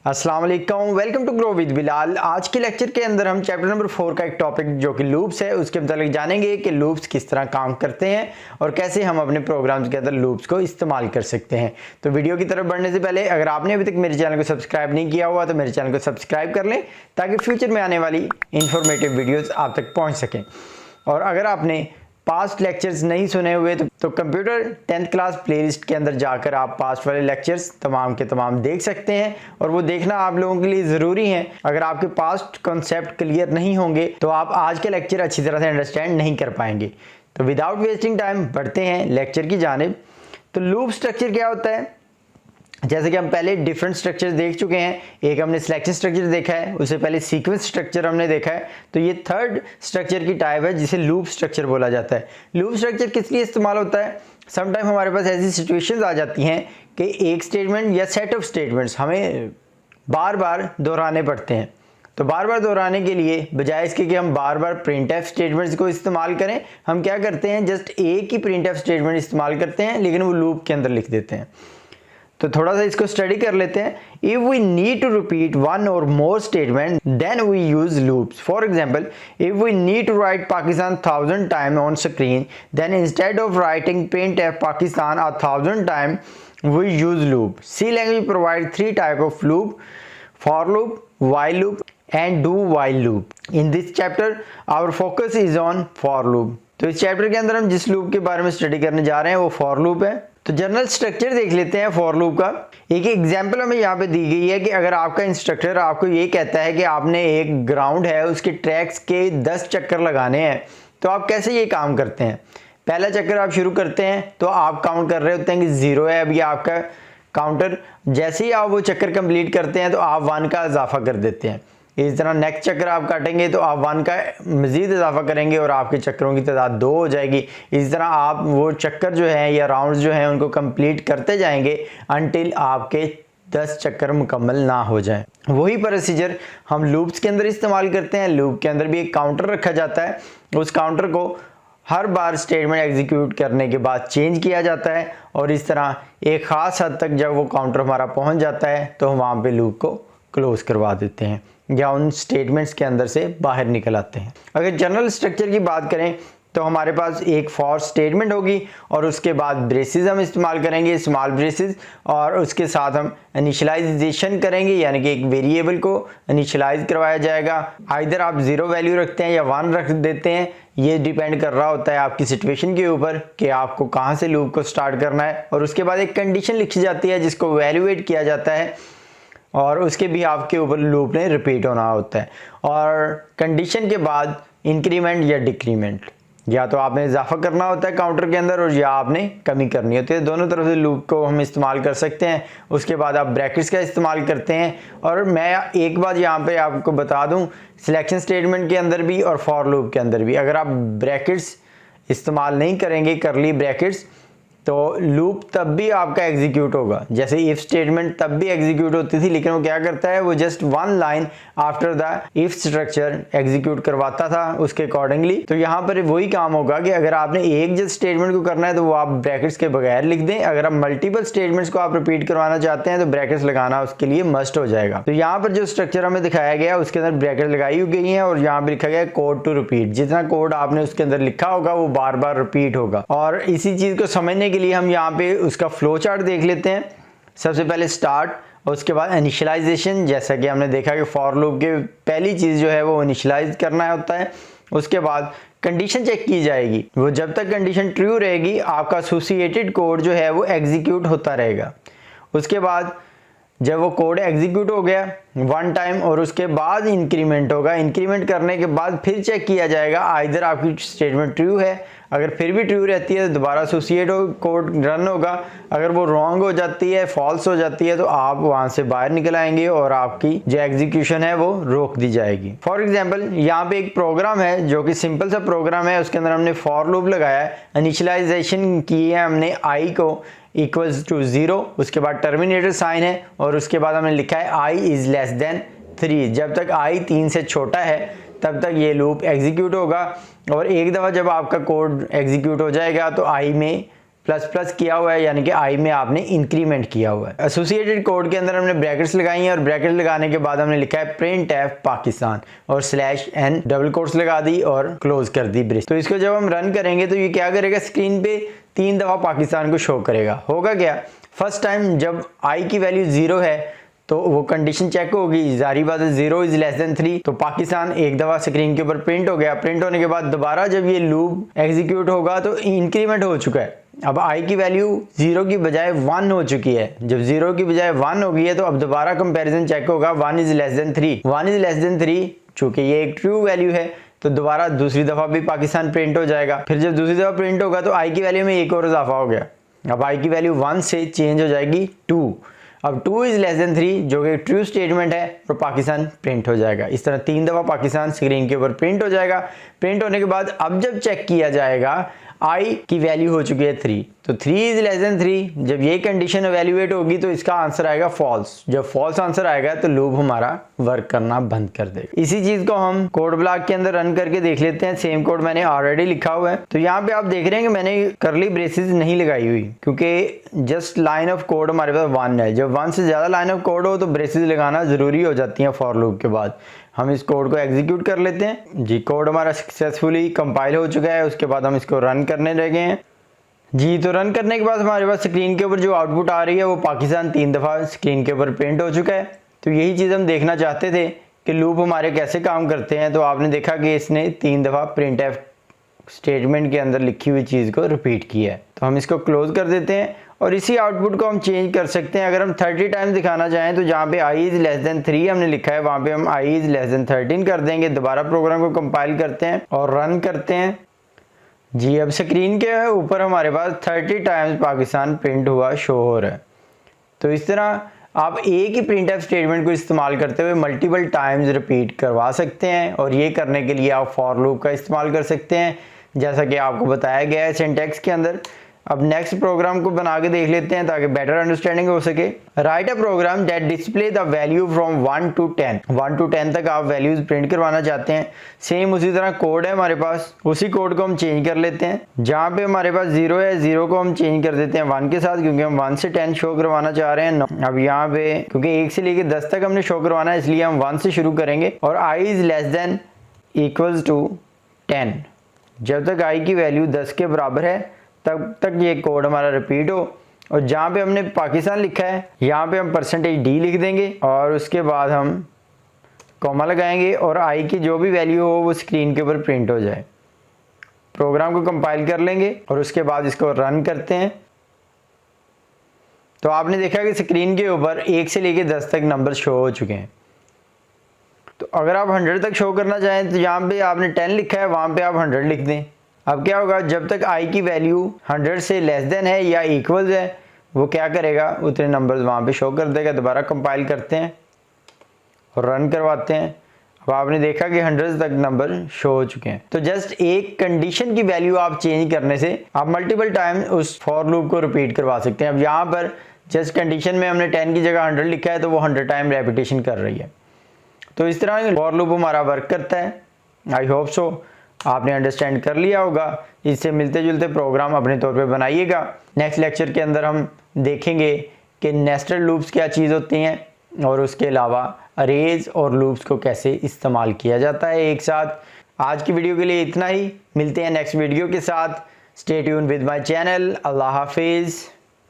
अस्सलाम वालेकुम, welcome to grow with Bilal. आज के लेक्चर के अंदर हम चैप्टर नंबर 4 का एक टॉपिक जो कि लूप्स है उसके मतलब जानेंगे कि लूप्स किस तरह काम करते हैं और कैसे हम अपने प्रोग्राम्स के अंदर लूप्स को इस्तेमाल कर सकते हैं। तो वीडियो की तरफ बढ़ने से पहले अगर आपने अभी तक मेरे चैनल को सब्सक्राइब नहीं किया हुआ तो मेरे चैनल को सब्सक्राइब कर लें ताकि फ्यूचर में आने वाली इंफॉर्मेटिव वीडियोज़ आप तक पहुँच सकें। और अगर आपने पास्ट लेक्चर्स नहीं सुने हुए तो कंप्यूटर 10th क्लास प्लेलिस्ट के अंदर जाकर आप पास्ट वाले लेक्चर्स तमाम के तमाम देख सकते हैं और वो देखना आप लोगों के लिए ज़रूरी है। अगर आपके पास्ट कॉन्सेप्ट क्लियर नहीं होंगे तो आप आज के लेक्चर अच्छी तरह से अंडरस्टैंड नहीं कर पाएंगे। तो विदाउट वेस्टिंग टाइम बढ़ते हैं लेक्चर की जानिब। तो लूप स्ट्रक्चर क्या होता है? जैसे कि हम पहले डिफरेंट स्ट्रक्चर्स देख चुके हैं। एक हमने सिलेक्शन स्ट्रक्चर देखा है, उससे पहले सीक्वेंस स्ट्रक्चर हमने देखा है। तो ये थर्ड स्ट्रक्चर की टाइप है जिसे लूप स्ट्रक्चर बोला जाता है। लूप स्ट्रक्चर किस लिए इस्तेमाल होता है? समटाइम हमारे पास ऐसी सिचुएशंस आ जाती हैं कि एक स्टेटमेंट या सेट ऑफ स्टेटमेंट्स हमें बार बार दोहराने पड़ते हैं। तो बार बार दोहराने के लिए बजाय इसके कि हम बार बार प्रिंटफ स्टेटमेंट्स को इस्तेमाल करें, हम क्या करते हैं, जस्ट एक ही प्रिंटफ स्टेटमेंट इस्तेमाल करते हैं लेकिन वो लूप के अंदर लिख देते हैं। तो थोड़ा सा इसको स्टडी कर लेते हैं। If we need to repeat one or more statement then we use loops. For example, if we need to write Pakistan 1000 time on screen then instead of writing printf Pakistan 1000 time we use loop. C language provide 3 type of loop: for loop, while loop and do while loop. In this chapter our focus is on for loop. तो इस chapter के अंदर हम जिस loop के बारे में study करने जा रहे हैं वो फॉर लूप है। तो जनरल स्ट्रक्चर देख लेते हैं फॉर लूप का। एक एग्जांपल हमें यहाँ पे दी गई है कि अगर आपका इंस्ट्रक्टर आपको ये कहता है कि आपने एक ग्राउंड है उसके ट्रैक्स के 10 चक्कर लगाने हैं, तो आप कैसे ये काम करते हैं? पहला चक्कर आप शुरू करते हैं तो आप काउंट कर रहे होते हैं कि 0 है अभी आपका काउंटर। जैसे ही आप वो चक्कर कंप्लीट करते हैं तो आप 1 का इजाफा कर देते हैं। इस तरह नेक्स्ट चक्कर आप काटेंगे तो आप 1 का मज़ीद इजाफा करेंगे और आपके चक्करों की तादाद 2 हो जाएगी। इस तरह आप वो चक्कर जो हैं या राउंड्स जो हैं उनको कंप्लीट करते जाएंगे अनटिल आपके 10 चक्कर मुकम्मल ना हो जाए। वही प्रोसीजर हम लूप्स के अंदर इस्तेमाल करते हैं। लूप के अंदर भी एक काउंटर रखा जाता है, उस काउंटर को हर बार स्टेटमेंट एग्जीक्यूट करने के बाद चेंज किया जाता है और इस तरह एक ख़ास हद तक जब वो काउंटर हमारा पहुंच जाता है तो हम वहाँ पे लूप को क्लोज करवा देते हैं या उन स्टेटमेंट्स के अंदर से बाहर निकल आते हैं। अगर जनरल स्ट्रक्चर की बात करें तो हमारे पास एक फॉर स्टेटमेंट होगी और उसके बाद ब्रेसेस हम इस्तेमाल करेंगे, स्मॉल ब्रेसेस, और उसके साथ हम इनिशियलाइजेशन करेंगे यानी कि एक वेरिएबल को इनिशियलाइज करवाया जाएगा। आइदर आप 0 वैल्यू रखते हैं या 1 रख देते हैं, ये डिपेंड कर रहा होता है आपकी सिचुएशन के ऊपर कि आपको कहाँ से लूप को स्टार्ट करना है। और उसके बाद एक कंडीशन लिखी जाती है जिसको वैल्यूएट किया जाता है और उसके भी आपके ऊपर लूप ने रिपीट होना होता है। और कंडीशन के बाद इंक्रीमेंट या डिक्रीमेंट, या तो आपने इजाफा करना होता है काउंटर के अंदर और या आपने कमी करनी होती है। दोनों तरफ से लूप को हम इस्तेमाल कर सकते हैं। उसके बाद आप ब्रैकेट्स का इस्तेमाल करते हैं। और मैं एक बात यहाँ पे आपको बता दूँ, सिलेक्शन स्टेटमेंट के अंदर भी और फॉर लूप के अंदर भी अगर आप ब्रैकेट्स इस्तेमाल नहीं करेंगे, करली ब्रैकेट्स, तो लूप तब भी आपका एग्जीक्यूट होगा। जैसे इफ स्टेटमेंट तब भी एग्जीक्यूट होती थी लेकिन वो क्या करता है, वो just 1 line after the if structure execute करवाता था उसके अकॉर्डिंगली। तो यहाँ पर वही काम होगा कि अगर आपने एक जस्ट स्टेटमेंट को करना है तो वो आप ब्रैकेट्स के बगैर लिख दें। अगर आप मल्टीपल स्टेटमेंट्स को आप रिपीट करवाना चाहते हैं तो ब्रैकेट्स लगाना उसके लिए मस्ट हो जाएगा। तो यहाँ पर जो स्ट्रक्चर हमें दिखाया गया उसके अंदर ब्रैकेट लगाई गई है और यहाँ पर लिखा गया कोड टू रिपीट। जितना कोड आपने उसके अंदर लिखा होगा वो बार बार रिपीट होगा। और इसी चीज़ को समझने के लिए हम यहाँ पे उसका फ्लो चार्ट देख लेते हैं। सबसे पहले स्टार्ट और उसके बाद इनिशियलाइजेशन। जैसा कि हमने देखा कि फॉर लूप के पहली चीज़ जो है वो इनिशियलाइज करना होता है। उसके बाद कंडीशन चेक की जाएगी, वो जब तक कंडीशन ट्रू रहेगी आपका एसोसिएटेड कोड जो है वो एग्जीक्यूट होता रहेगा। उसके बाद जब वो कोड एग्जीक्यूट हो गया 1 टाइम और उसके बाद इंक्रीमेंट होगा। इंक्रीमेंट करने के बाद फिर चेक किया जाएगा आइदर आपकी स्टेटमेंट ट्रू है, अगर फिर भी ट्रू रहती है तो दोबारा एसोसिएट कोड रन होगा। अगर वो रॉन्ग हो जाती है, फॉल्स हो जाती है, तो आप वहाँ से बाहर निकल आएंगे और आपकी जो एग्जीक्यूशन है वो रोक दी जाएगी। फॉर एग्जांपल यहाँ पे एक प्रोग्राम है जो कि सिंपल सा प्रोग्राम है, उसके अंदर हमने फॉर लूप लगाया है, इनिशियलाइजेशन की है हमने आई को इक्वल्स टू 0, उसके बाद टर्मिनेटर साइन है और उसके बाद हमने लिखा है आई इज़ लेस देन 3। जब तक आई 3 से छोटा है तब तक ये लूप एग्जीक्यूट होगा और एक दफ़ा जब आपका कोड एग्जीक्यूट हो जाएगा तो आई में प्लस प्लस किया हुआ है, यानी कि आई में आपने इंक्रीमेंट किया हुआ है। एसोसिएटेड कोड के अंदर हमने ब्रैकेट्स लगाई हैं और ब्रैकेट लगाने के बाद हमने लिखा है प्रिंट एफ पाकिस्तान और /n डबल कोट्स लगा दी और क्लोज कर दी ब्रेस। तो इसको जब हम रन करेंगे तो ये क्या करेगा, स्क्रीन पे 3 दफ़ा पाकिस्तान को शो करेगा। होगा क्या, फर्स्ट टाइम जब आई की वैल्यू 0 है तो वो कंडीशन चेक होगी, जारी बात है 0 इज लेस देन 3, तो पाकिस्तान एक दफ़ा स्क्रीन के ऊपर प्रिंट हो गया। प्रिंट होने के बाद दोबारा जब ये लूप एग्जीक्यूट होगा तो इंक्रीमेंट हो चुका है। अब आई की वैल्यू 0 की बजाय 1 हो चुकी है। जब 0 की बजाय 1 हो गई है तो अब दोबारा कंपैरिजन चेक होगा, 1 is less then 3, 1 is less then 3, चूंकि ये एक ट्रू वैल्यू है तो दोबारा दूसरी दफ़ा भी पाकिस्तान प्रिंट हो जाएगा। फिर जब दूसरी दफ़ा प्रिंट होगा तो आई की वैल्यू में एक और इजाफा हो गया। अब आई की वैल्यू 1 से चेंज हो जाएगी 2। अब 2 इज लेस देन 3 जो कि ट्रू स्टेटमेंट है और पाकिस्तान प्रिंट हो जाएगा। इस तरह 3 दफ़ा पाकिस्तान स्क्रीन के ऊपर प्रिंट हो जाएगा। प्रिंट होने के बाद अब जब चेक किया जाएगा आई की वैल्यू हो चुकी है 3, तो 3 इज लेस देन 3, जब ये कंडीशन एवेल्युएट होगी तो इसका आंसर आएगा फॉल्स। जब फॉल्स आंसर आएगा तो लूप हमारा वर्क करना बंद कर देगा। इसी चीज को हम कोड ब्लॉक के अंदर रन करके देख लेते हैं। सेम कोड मैंने ऑलरेडी लिखा हुआ है। तो यहाँ पे आप देख रहे हैं कि मैंने करली ब्रेसेस नहीं लगाई हुई, क्योंकि जस्ट लाइन ऑफ कोड हमारे पास 1 है। जब 1 से ज्यादा लाइन ऑफ कोड हो तो ब्रेसेस लगाना जरूरी हो जाती है फॉर लूप के बाद। हम इस कोड को एग्जीक्यूट कर लेते हैं जी। कोड हमारा सक्सेसफुली कंपाइल हो चुका है। उसके बाद हम इसको रन करने लगे हैं जी। तो रन करने के बाद हमारे पास स्क्रीन के ऊपर जो आउटपुट आ रही है वो पाकिस्तान 3 दफ़ा स्क्रीन के ऊपर प्रिंट हो चुका है। तो यही चीज़ हम देखना चाहते थे कि लूप हमारे कैसे काम करते हैं। तो आपने देखा कि इसने 3 दफ़ा प्रिंट एफ स्टेटमेंट के अंदर लिखी हुई चीज़ को रिपीट किया है। तो हम इसको क्लोज कर देते हैं और इसी आउटपुट को हम चेंज कर सकते हैं। अगर हम 30 टाइम्स दिखाना चाहें तो जहाँ पे आई इज़ लेस देन 3 हमने लिखा है वहाँ पे हम आई इज़ लेस देन 13 कर देंगे। दोबारा प्रोग्राम को कंपाइल करते हैं और रन करते हैं जी। अब स्क्रीन के ऊपर हमारे पास 30 टाइम्स पाकिस्तान प्रिंट हुआ शो हो रहा है। तो इस तरह आप एक ही प्रिंट एफ स्टेटमेंट को इस्तेमाल करते हुए मल्टीपल टाइम्स रिपीट करवा सकते हैं और ये करने के लिए आप फॉर लूप का इस्तेमाल कर सकते हैं, जैसा कि आपको बताया गया है सिंटैक्स के अंदर। अब नेक्स्ट प्रोग्राम को बना के देख लेते हैं ताकि बेटर अंडरस्टैंडिंग हो सके। Write a program that display the value from 1 to 10। 1 to 10 तक आप वैल्यूज प्रिंट करवाना चाहते हैं। सेम उसी तरह कोड है हमारे पास, उसी कोड को हम चेंज कर लेते हैं। जहाँ पे हमारे पास 0 है, 0 को हम चेंज कर देते हैं 1 के साथ, क्योंकि हम 1 से 10 शो करवाना चाह रहे हैं। अब यहाँ पे क्योंकि 1 से लेके 10 तक हमने शो करवाना है, इसलिए हम 1 से शुरू करेंगे और i is less than equals to 10। जब तक आई की वैल्यू 10 के बराबर है तब तक ये कोड हमारा रिपीट हो। और जहाँ पे हमने पाकिस्तान लिखा है यहाँ पे हम %d लिख देंगे और उसके बाद हम कॉमा लगाएंगे और आई की जो भी वैल्यू हो वो स्क्रीन के ऊपर प्रिंट हो जाए। प्रोग्राम को कंपाइल कर लेंगे और उसके बाद इसको रन करते हैं। तो आपने देखा कि स्क्रीन के ऊपर 1 से लेके 10 तक नंबर शो हो चुके हैं। तो अगर आप 100 तक शो करना चाहें तो यहाँ पे आपने 10 लिखा है, वहाँ पे आप 100 लिख दें। अब क्या होगा, जब तक आई की वैल्यू 100 से लेस देन है या इक्वल्स है वो क्या करेगा, उतने नंबर्स वहाँ पे शो कर देगा। दोबारा कंपाइल करते हैं और रन करवाते हैं। अब आपने देखा कि 100 तक नंबर शो हो चुके हैं। तो जस्ट एक कंडीशन की वैल्यू आप चेंज करने से आप मल्टीपल टाइम उस फॉर लूप को रिपीट करवा सकते हैं। अब यहाँ पर जस्ट कंडीशन में हमने 10 की जगह 100 लिखा है तो वो 100 टाइम रेपिटेशन कर रही है। तो इस तरह फॉर लूप हमारा वर्क करता है। आई होप सो आपने अंडरस्टैंड कर लिया होगा। इससे मिलते जुलते प्रोग्राम अपने तौर पे बनाइएगा। नेक्स्ट लेक्चर के अंदर हम देखेंगे कि नेस्टेड लूप्स क्या चीज़ होती हैं और उसके अलावा अरेज और लूप्स को कैसे इस्तेमाल किया जाता है एक साथ। आज की वीडियो के लिए इतना ही। मिलते हैं नेक्स्ट वीडियो के साथ। Stay tune with my channel. अल्लाह हाफिज़।